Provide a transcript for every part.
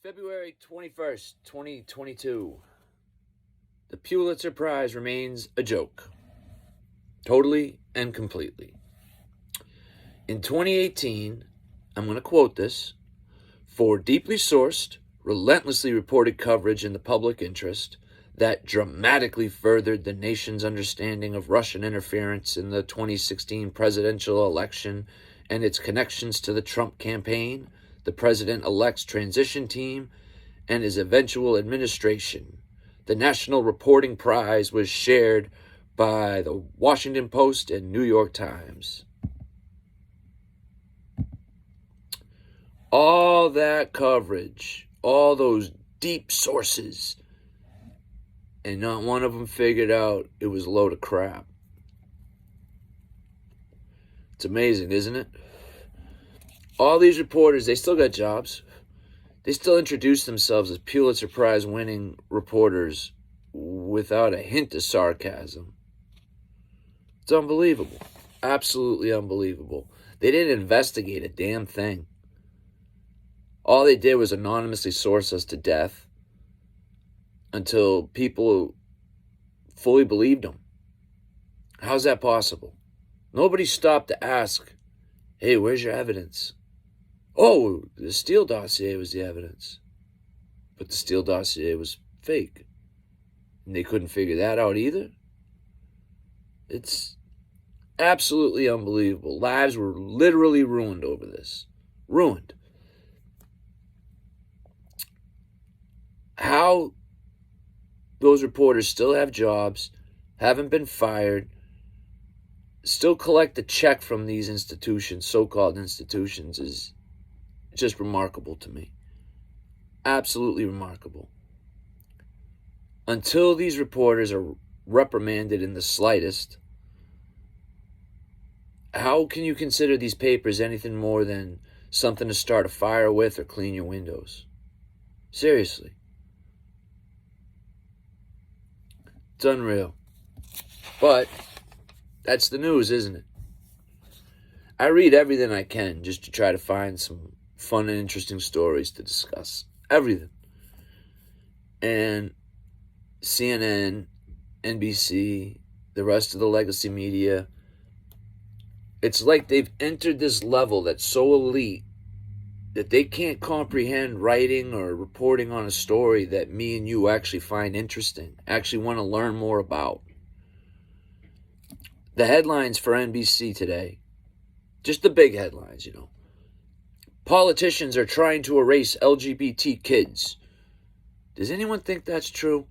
February 21st, 2022. The Pulitzer Prize remains a joke. Totally and completely. In 2018, I'm going to quote this, for deeply sourced, relentlessly reported coverage in the public interest that dramatically furthered the nation's understanding of Russian interference in the 2016 presidential election and its connections to the Trump campaign, the president-elect's transition team, and his eventual administration. The National Reporting Prize was shared by the Washington Post and New York Times. All that coverage, all those deep sources, and not one of them figured out it was a load of crap. It's amazing, isn't it? All these reporters, they still got jobs. They still introduce themselves as Pulitzer Prize winning reporters without a hint of sarcasm. It's unbelievable. Absolutely unbelievable. They didn't investigate a damn thing. All they did was anonymously source us to death until people fully believed them. How's that possible? Nobody stopped to ask, hey, where's your evidence? Oh, the Steele dossier was the evidence. But the Steele dossier was fake. And they couldn't figure that out either. It's absolutely unbelievable. Lives were literally ruined over this. Ruined. How those reporters still have jobs, haven't been fired, still collect a check from these institutions, so-called institutions, is just remarkable to me. Absolutely remarkable. Until these reporters are reprimanded in the slightest, how can you consider these papers anything more than something to start a fire with or clean your windows? Seriously. It's unreal. But that's the news, isn't it? I read everything I can just to try to find some fun and interesting stories to discuss. Everything. And CNN, NBC, the rest of the legacy media, it's like they've entered this level that's so elite that they can't comprehend writing or reporting on a story that me and you actually find interesting, actually want to learn more about. The headlines for NBC today, just the big headlines, Politicians are trying to erase LGBT kids. Does anyone think that's true?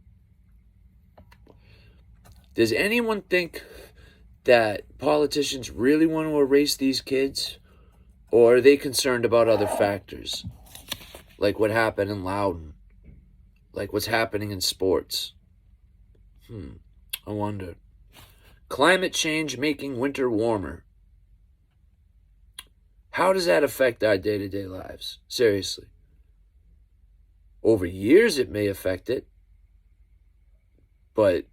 Does anyone think that politicians really want to erase these kids? Or are they concerned about other factors? Like what happened in Loudon? Like what's happening in sports? I wonder. Climate change making winter warmer. How does that affect our day-to-day lives? Seriously. Over years it may affect it. But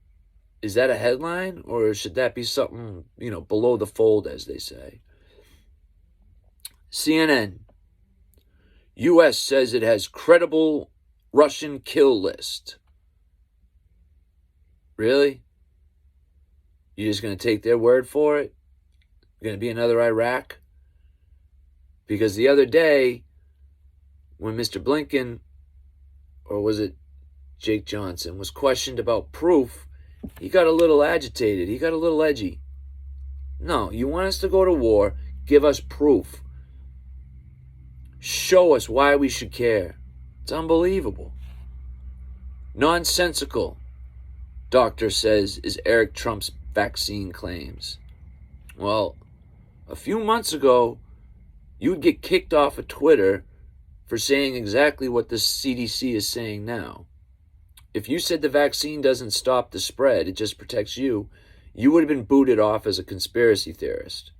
is that a headline? Or should that be something, below the fold, as they say? CNN. U.S. says it has credible Russian kill list. Really? You're just going to take their word for it? Going to be another Iraq? Because the other day, when Mr. Blinken, or was it Jake Johnson, was questioned about proof, he got a little agitated. He got a little edgy. No, you want us to go to war, give us proof. Show us why we should care. It's unbelievable. Nonsensical, doctor says, is Eric Trump's vaccine claims. Well, a few months ago, you'd get kicked off of Twitter for saying exactly what the CDC is saying now. If you said the vaccine doesn't stop the spread, it just protects you, you would have been booted off as a conspiracy theorist.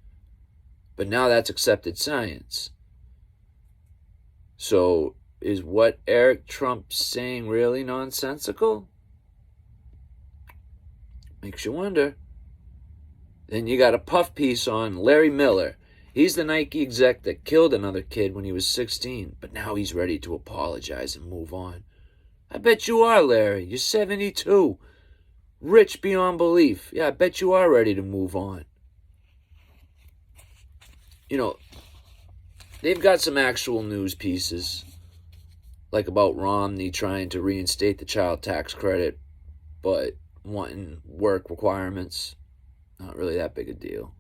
But now that's accepted science. So, is what Eric Trump's saying really nonsensical? Makes you wonder. Then you got a puff piece on Larry Miller. He's the Nike exec that killed another kid when he was 16, but now he's ready to apologize and move on. I bet you are, Larry. You're 72. Rich beyond belief. Yeah, I bet you are ready to move on. You know, they've got some actual news pieces, like about Romney trying to reinstate the child tax credit, but wanting work requirements. Not really that big a deal.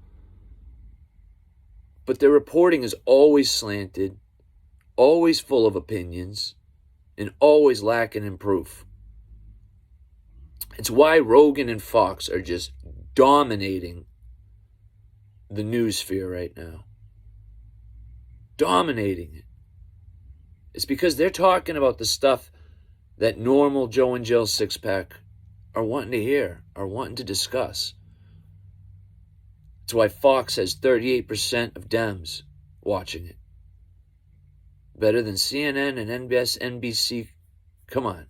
But their reporting is always slanted, always full of opinions, and always lacking in proof. It's why Rogan and Fox are just dominating the news sphere right now. Dominating it. It's because they're talking about the stuff that normal Joe and Jill six-pack are wanting to hear, are wanting to discuss. That's why Fox has 38% of Dems watching it. Better than CNN and NBC. Come on.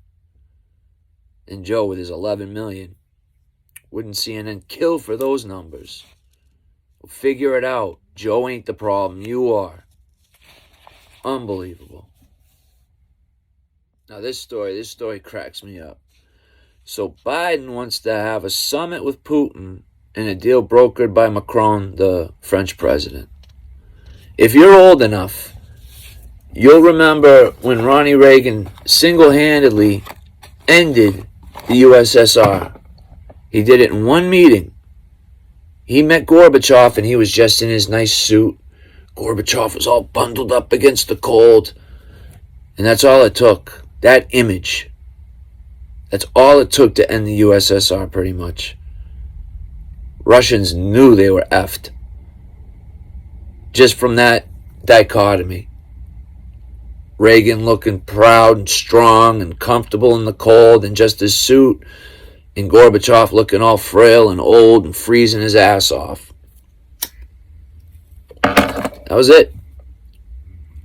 And Joe with his 11 million. Wouldn't CNN kill for those numbers? Well, figure it out. Joe ain't the problem. You are. Unbelievable. Now this story cracks me up. So Biden wants to have a summit with Putin and a deal brokered by Macron, the French president. If you're old enough, you'll remember when Ronnie Reagan single-handedly ended the USSR. He did it in one meeting. He met Gorbachev and he was just in his nice suit. Gorbachev was all bundled up against the cold. And that's all it took. That image. That's all it took to end the USSR pretty much. Russians knew they were effed. Just from that dichotomy. Reagan looking proud and strong and comfortable in the cold in just his suit. And Gorbachev looking all frail and old and freezing his ass off. That was it.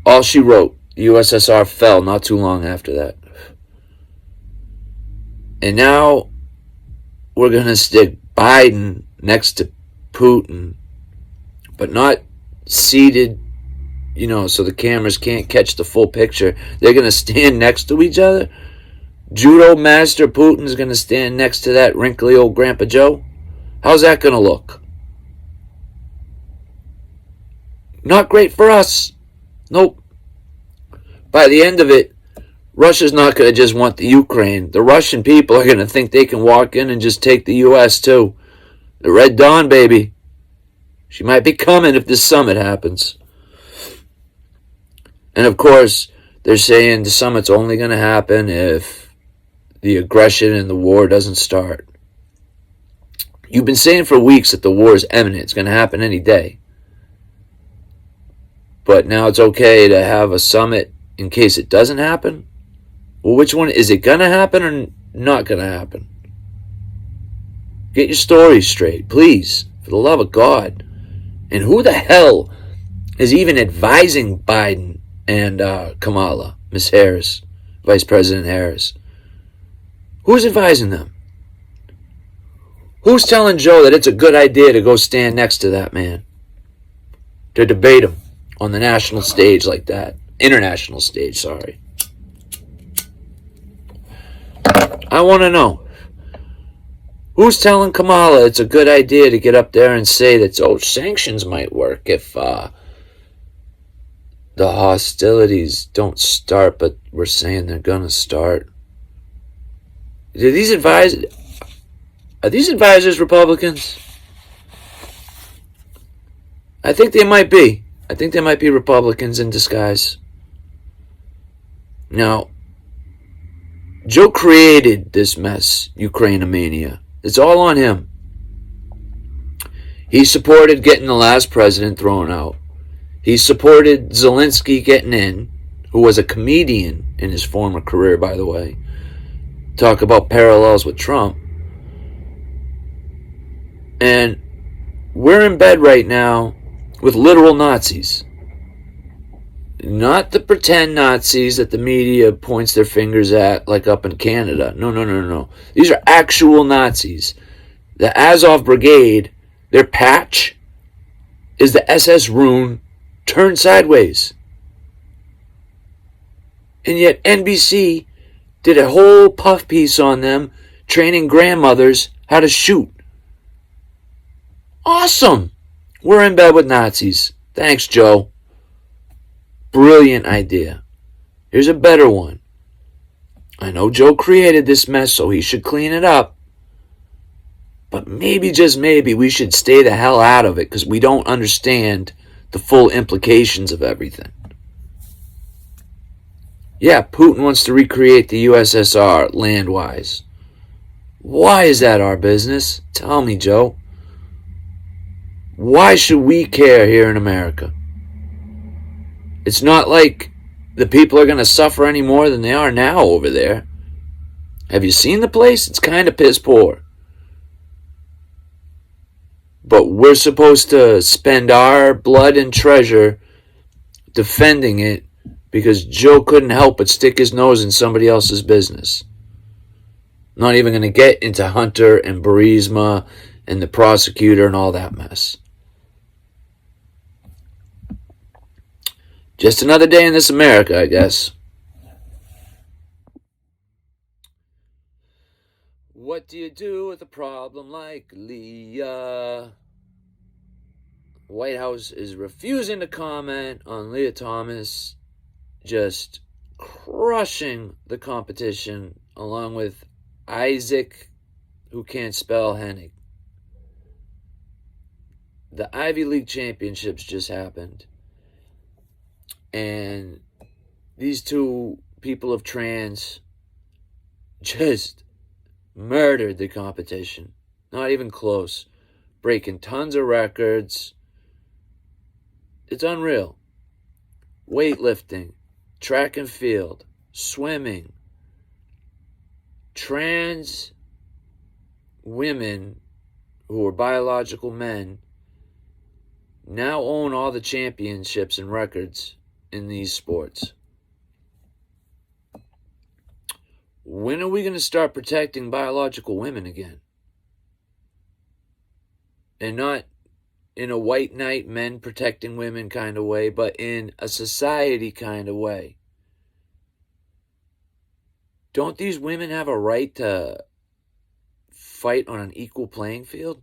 All she wrote. The USSR fell not too long after that. And now we're going to stick Biden next to Putin, but not seated, so the cameras can't catch the full picture. They're going to stand next to each other. Judo master Putin is going to stand next to that wrinkly old Grandpa Joe. How's that going to look? Not great for us. Nope. By the end of it, Russia's not going to just want the Ukraine. The Russian people are going to think they can walk in and just take the U.S. too. The Red Dawn, baby. She might be coming if this summit happens. And of course, they're saying the summit's only going to happen if the aggression and the war doesn't start. You've been saying for weeks that the war is imminent. It's going to happen any day. But now it's okay to have a summit in case it doesn't happen? Well, which one? Is it going to happen or not going to happen? Get your stories straight, please, for the love of God. And who the hell is even advising Biden and Kamala, Miss Harris, Vice President Harris? Who's advising them? Who's telling Joe that it's a good idea to go stand next to that man? To debate him on the national stage like that. International stage, sorry. I want to know. Who's telling Kamala it's a good idea to get up there and say that, sanctions might work if the hostilities don't start, but we're saying they're going to start? Are these advisors Republicans? I think they might be. I think they might be Republicans in disguise. Now, Joe created this mess, Ukrainomania. It's all on him. He supported getting the last president thrown out. He supported Zelensky getting in, who was a comedian in his former career, by the way. Talk about parallels with Trump. And we're in bed right now with literal Nazis. Not the pretend Nazis that the media points their fingers at, like up in Canada. No. These are actual Nazis. The Azov Brigade, their patch is the SS Rune turned sideways. And yet NBC did a whole puff piece on them, training grandmothers how to shoot. Awesome! We're in bed with Nazis. Thanks, Joe. Brilliant idea. Here's a better one. I know Joe created this mess, so he should clean it up. But maybe, just maybe, we should stay the hell out of it because we don't understand the full implications of everything. Yeah, Putin wants to recreate the USSR land-wise. Why is that our business? Tell me, Joe. Why should we care here in America? It's not like the people are going to suffer any more than they are now over there. Have you seen the place? It's kind of piss poor. But we're supposed to spend our blood and treasure defending it because Joe couldn't help but stick his nose in somebody else's business. Not even going to get into Hunter and Burisma and the prosecutor and all that mess. Just another day in this America, I guess. What do you do with a problem like Leah? White House is refusing to comment on Leah Thomas just crushing the competition along with Isaac, who can't spell, Hennig. The Ivy League championships just happened. And these two people of trans just murdered the competition. Not even close. Breaking tons of records. It's unreal. Weightlifting, track and field, swimming. Trans women who are biological men now own all the championships and records in these sports. When are we going to start protecting biological women again? And not in a white knight men protecting women kind of way, but in a society kind of way. Don't these women have a right to fight on an equal playing field?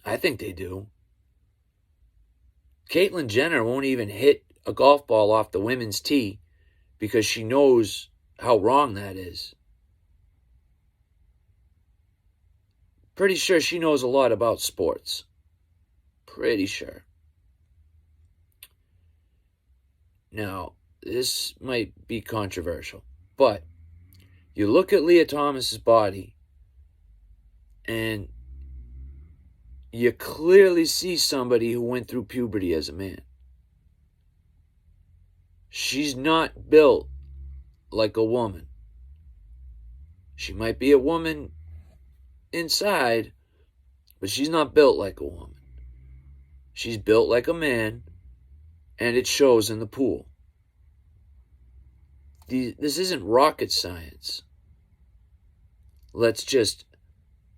I think they do. Caitlyn Jenner won't even hit a golf ball off the women's tee because she knows how wrong that is. Pretty sure she knows a lot about sports. Pretty sure. Now, this might be controversial, but you look at Leah Thomas's body and you clearly see somebody who went through puberty as a man. She's not built like a woman. She might be a woman inside, but she's not built like a woman. She's built like a man, and it shows in the pool. This isn't rocket science. Let's just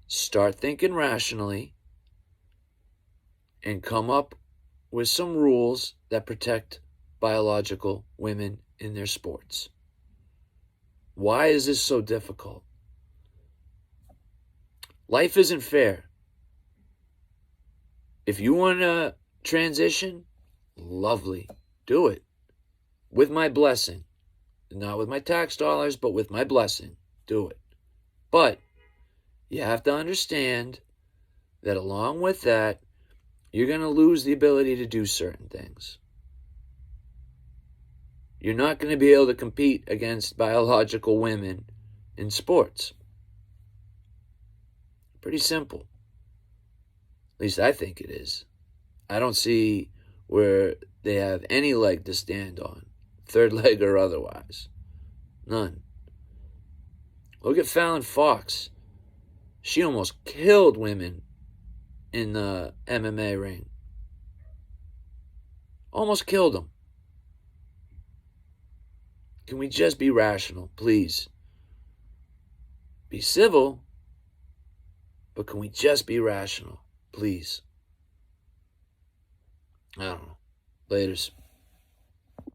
start thinking rationally and come up with some rules that protect biological women in their sports. Why is this so difficult? Life isn't fair. If you want to transition, lovely. Do it. With my blessing. Not with my tax dollars, but with my blessing. Do it. But you have to understand that along with that, you're going to lose the ability to do certain things. You're not going to be able to compete against biological women in sports. Pretty simple. At least I think it is. I don't see where they have any leg to stand on. Third leg or otherwise. None. Look at Fallon Fox. She almost killed women in the MMA ring. Almost killed them. Can we just be rational, please? Be civil, but can we just be rational? Please. I don't know. Laters.